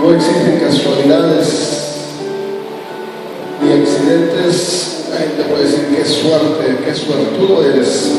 No existen casualidades ni accidentes. La gente puede decir qué suerte, qué suertudo eres.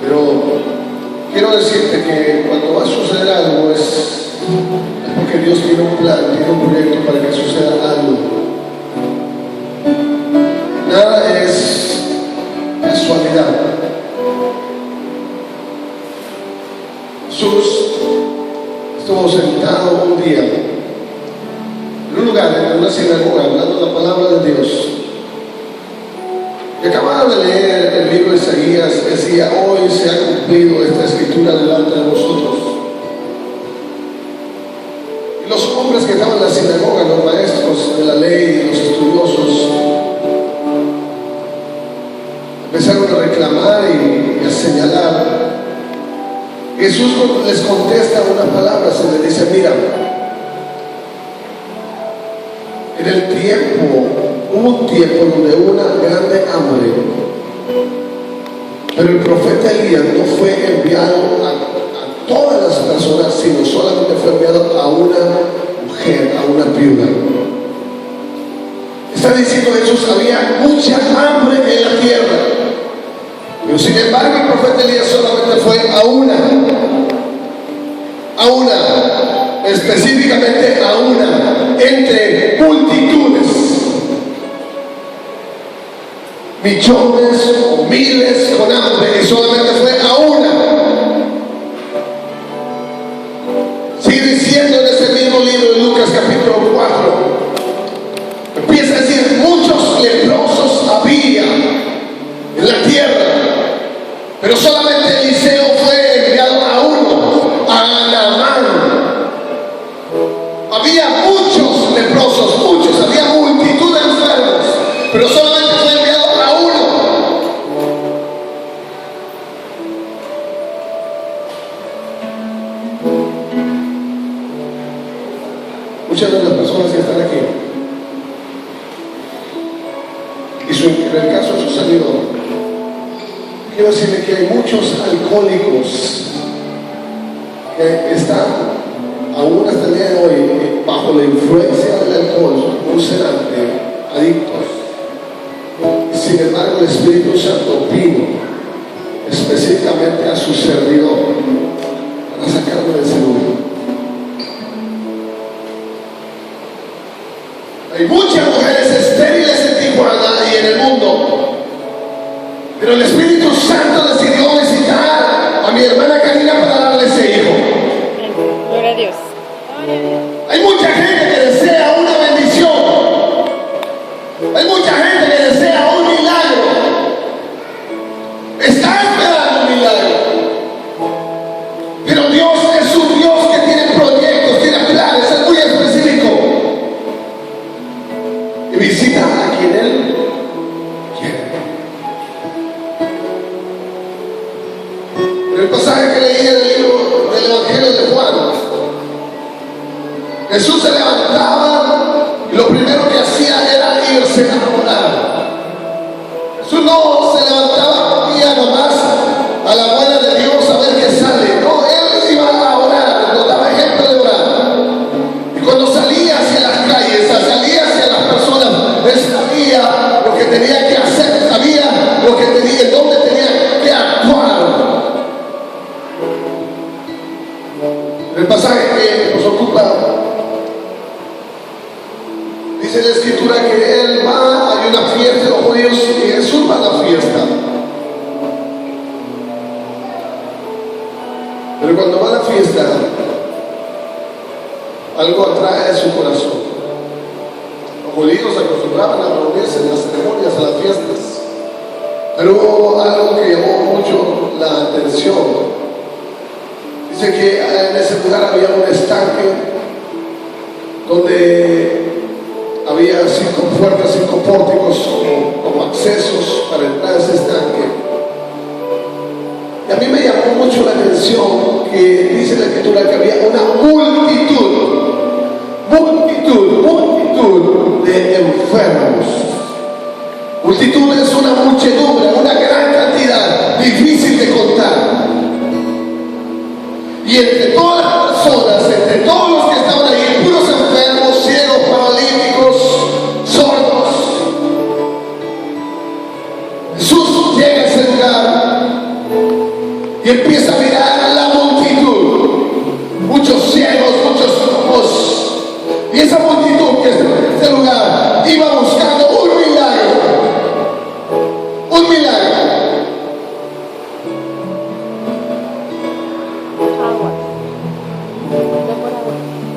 Pero quiero decirte que cuando va a suceder algo es porque Dios tiene un plan, tiene un proyecto para que suceda algo. Nada es casualidad. Jesús estuvo sentado un día en un lugar, en una sinagoga, hablando la palabra de Dios. Y acababa de leer el libro de Isaías, decía: hoy se ha cumplido esta escritura delante de vosotros. Y los hombres que estaban en la sinagoga, los maestros de la ley y los estudiosos, empezaron a reclamar y a señalar. Jesús les contesta unas palabras y les dice: mira, en el tiempo, hubo un tiempo donde hubo una grande hambre, pero el profeta Elías no fue enviado a todas las personas, sino solamente fue enviado a una mujer, a una viuda. Está diciendo Jesús: había mucha hambre en la tierra, pero sin embargo el profeta Elías solamente fue a una, específicamente a una, entre multitudes, millones o miles con hambre, y solamente fue a una. Sigue diciendo en ese mismo libro de Lucas capítulo 4, empieza a decir: muchos leprosos había en la tierra, pero solamente Eliseo fue enviado a uno, a Naamán. Había muchos leprosos, había multitud de enfermos, pero solamente fue enviado a uno. Muchas de las personas que están aquí, y en el caso de su servidor, quiero decirle que hay muchos alcohólicos que están aún hasta el día de hoy bajo la influencia del alcohol, un sedante, adictos. Sin embargo, el Espíritu Santo vino específicamente a su servidor para sacarlo de ese lugar. Hay muchas mujeres estériles en Tijuana y en el mundo, pero el Espíritu Santo decidió visitar a mi hermana Karina para darle ese hijo. Gloria a Dios. Hay mucha gente que desea una bendición. Hay mucha gente que desea un milagro. Está esperando un milagro. Pero Dios es un Dios que tiene proyectos, tiene planes, es muy específico. Y visita a quien Él quiere. En el pasaje que leí en el libro del Evangelio de Juan, Jesús se levantaba y lo primero que hacía era irse a orar. Jesús no se levantaba y nomás a la buena de Dios a ver qué sale. No, Él iba a orar, nos daba ejemplo de orar. Y cuando salía hacia las calles, salía hacia las personas, Él sabía lo que tenía que hacer, sabía lo que tenía, dónde tenía que actuar. El pasaje que nos ocupa, dice la escritura que Él va, hay una fiesta de los judíos y Jesús va a la fiesta. Pero cuando va a la fiesta, algo atrae a su corazón. Los judíos se acostumbraban a reunirse en las ceremonias, en las fiestas, pero hubo algo que llamó mucho la atención. Dice que en ese lugar había un estanque donde había 5 puertas, 5 pórticos como accesos para entrar a ese estanque. Y a mí me llamó mucho la atención que dice la escritura que había una multitud de enfermos. Multitud es una muchedumbre, una gran cantidad, difícil de contar. Y entre todas las personas, entre todos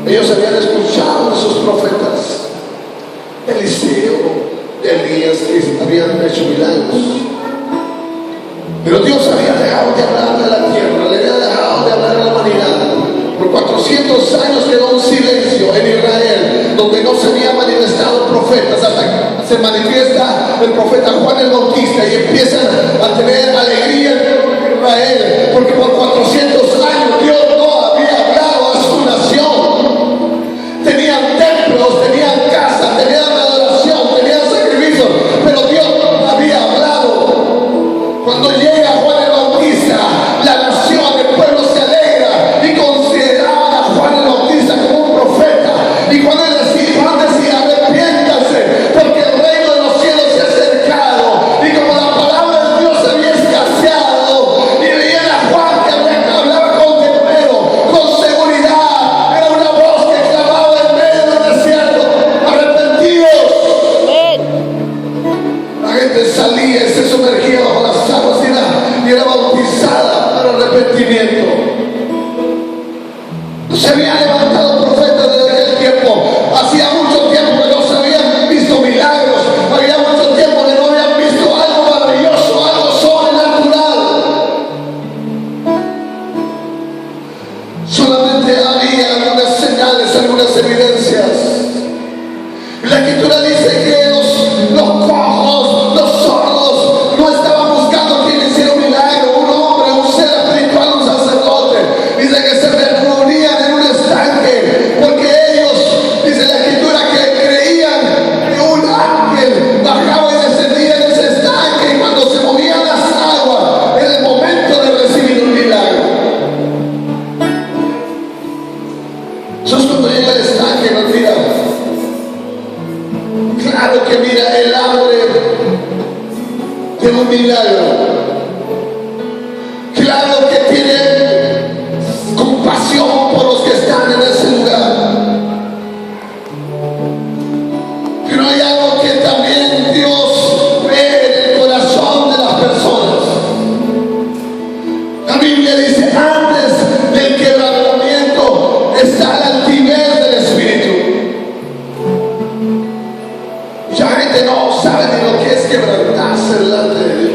Ellos habían escuchado de sus profetas, de Eliseo, de Elías, que habían hecho milagros. Pero Dios había dejado de hablar de la tierra, le había dejado de hablar a la humanidad. Por 400 años quedó un silencio en Israel, donde no se había manifestado profetas, hasta que se manifiesta el profeta Juan el Bautista y empiezan a tener alegría el pueblo de Israel, porque por 400 años Dios no había hablado a su nación. Tenían templos, tenían casas, tenían adoración, tenían sacrificios, pero Dios no había hablado. Cuando llega Juan el Bautista, la nación, el pueblo se alegra y consideraban a Juan el Bautista como un profeta. Y cuando Juan decía, arrepiéntase, porque el reino de los cielos se ha acercado. Y como la palabra de Dios se había escaseado, y veían a Juan que hablaba con temor, con seguridad, era una voz que clamaba en medio del desierto: arrepentidos. La gente salía y se sumergía bajo las aguas y era bautizada para arrepentimiento. No se había levantado profetas desde aquel tiempo. Hacía mucho tiempo que no se habían visto milagros. Había mucho tiempo que no habían visto algo maravilloso, algo sobrenatural. Solamente había algunas señales, algunas evidencias. La Escritura dice que los cojos, los sordos, no estaban buscando quien hiciera un milagro, un hombre, un ser espiritual, un sacerdote. Dice que se reunían en un estanque, porque ellos, dice la Escritura, que creían que un ángel bajaba y descendía en ese estanque, y cuando se movían las aguas, era el momento de recibir un milagro. Eso es cuando llega el estanque, no olvida. Claro que mira el hambre de un milagro. Claro que tiene compasión por los que están en ese lugar. Pero hay algo que también Dios ve en el corazón de las personas. La Biblia dice: antes del quebrantamiento está la altivez del espíritu. Mucha gente no sabe ni lo que es quebrantarse delante de Dios.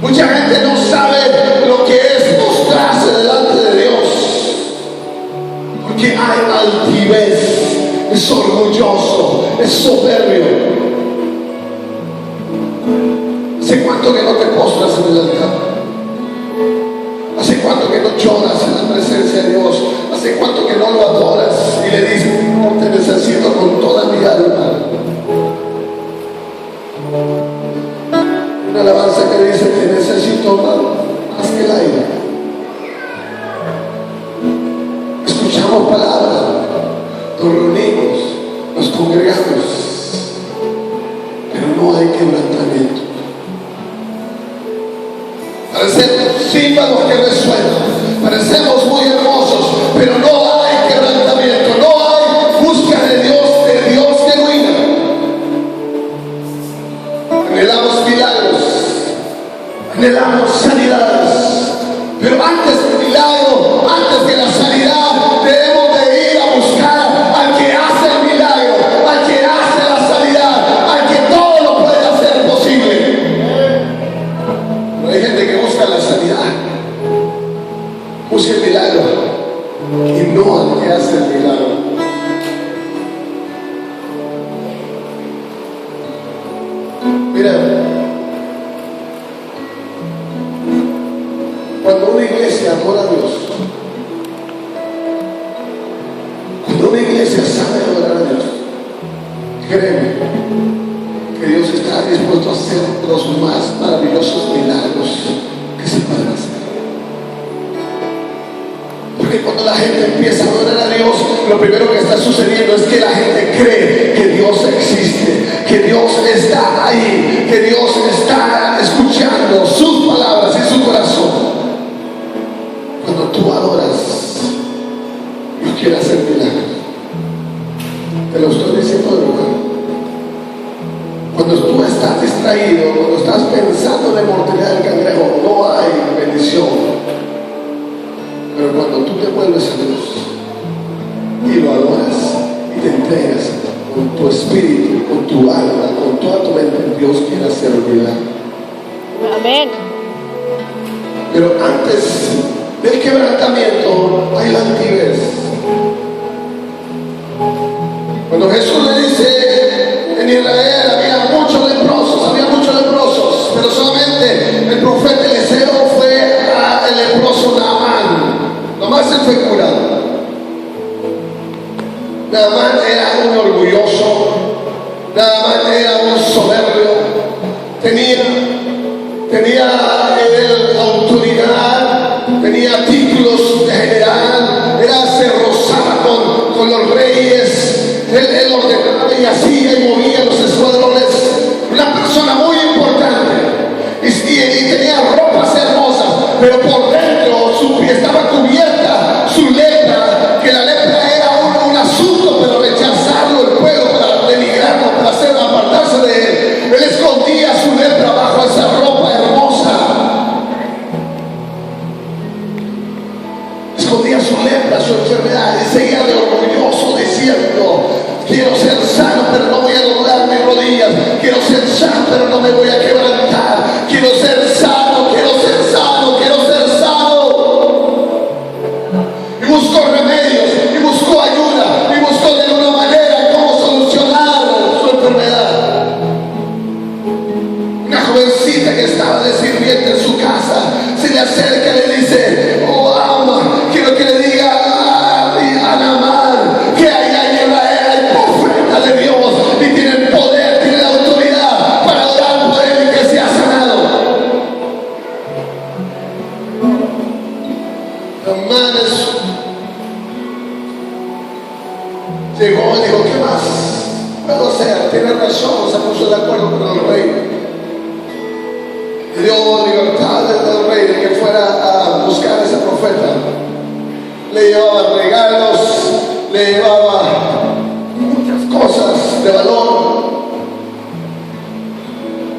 Mucha gente no sabe lo que es mostrarse delante de Dios, porque hay altivez, es orgulloso, es soberbio. ¿Hace cuánto que no te postras en el altar? ¿Hace cuánto que no lloras en la presencia de Dios? ¿Hace cuánto que no lo adoras y le dices: no, te necesito con toda mi alma? Una alabanza que dice: te necesito más que el aire. Escuchamos palabras, nos reunimos, nos congregamos, pero no hay quebrantamiento. Parecemos címbalos que resuenan, parecemos muy hermosos, pero no hay quebrantamiento, no hay búsqueda de Dios genuina. Anhelamos milagros, anhelamos sanidades, pero antes del milagro, antes de la sanidad, debemos de ir a buscar al que hace el milagro, al que hace la sanidad, al que todo lo puede hacer posible. Pero hay gente que busca la sanidad, busca el milagro, y no al que hace el milagro. Mira, cuando una iglesia adora a Dios, cuando una iglesia sabe adorar a Dios, créeme que Dios está dispuesto a hacer los más maravillosos milagros que se pueden hacer. Porque cuando la gente empieza a adorar a Dios, lo primero que está sucediendo es que la gente cree que Dios existe, que Dios está ahí, que Dios está escuchando sus palabras y su corazón. Cuando tú adoras, Dios quiere hacer milagros. Te lo estoy diciendo de verdad. Cuando tú estás distraído, cuando estás pensando en la mortalidad del cangrejo, no hay bendición. Pero cuando tú te vuelves a Dios, y lo adoras y te entregas con tu espíritu, con tu alma, con toda tu mente. Dios quiere hacer un milagro. Amén. Pero antes del quebrantamiento hay la altivez. Cuando Jesús le dice, en Israel había muchos leprosos, pero solamente el profeta Eliseo fue al leproso Naamán. Nomás él fue curado. Naamán era un orgulloso, Naamán era un soberbio, tenía él autoridad, tenía títulos de general, se rozaba con los reyes, él ordenaba y hacía y movía los escuadrones, una persona muy importante, y tenía ropas hermosas, pero por dentro su piel estaba cubierta, su lepra, que la lepra era un asunto, pero rechazarlo el pueblo, para denigrarlo, para hacerlo apartarse de él. Él escondía su lepra bajo esa ropa hermosa. Escondía su lepra, su enfermedad, y seguía de orgulloso diciendo: quiero ser sano, pero no voy a doblar mis rodillas. Quiero ser sano, pero no me voy a quebrantar. Quiero ser sano, quiero ser sano, quiero ser sano. Y buscó remedios, y buscó ayuda, y buscó de alguna manera cómo solucionar su enfermedad. Una jovencita que estaba de sirviente en su casa se le acerca y le dice: oh ama, quiero que le diga a Naamán que allá en Israel hay profeta de Dios y tiene el poder, tiene la autoridad para orar por él y que sea sanado. Naamán llegó y dijo: ¿qué más puedo hacer? Tiene razón, se puso de acuerdo con el rey. Le dio libertad al rey de que fuera a buscar a ese profeta. Le llevaba regalos, le llevaba muchas cosas de valor.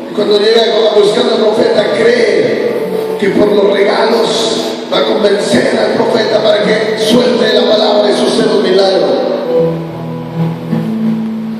Y cuando llega buscando al profeta, cree que por los regalos va a convencer al profeta para que suelte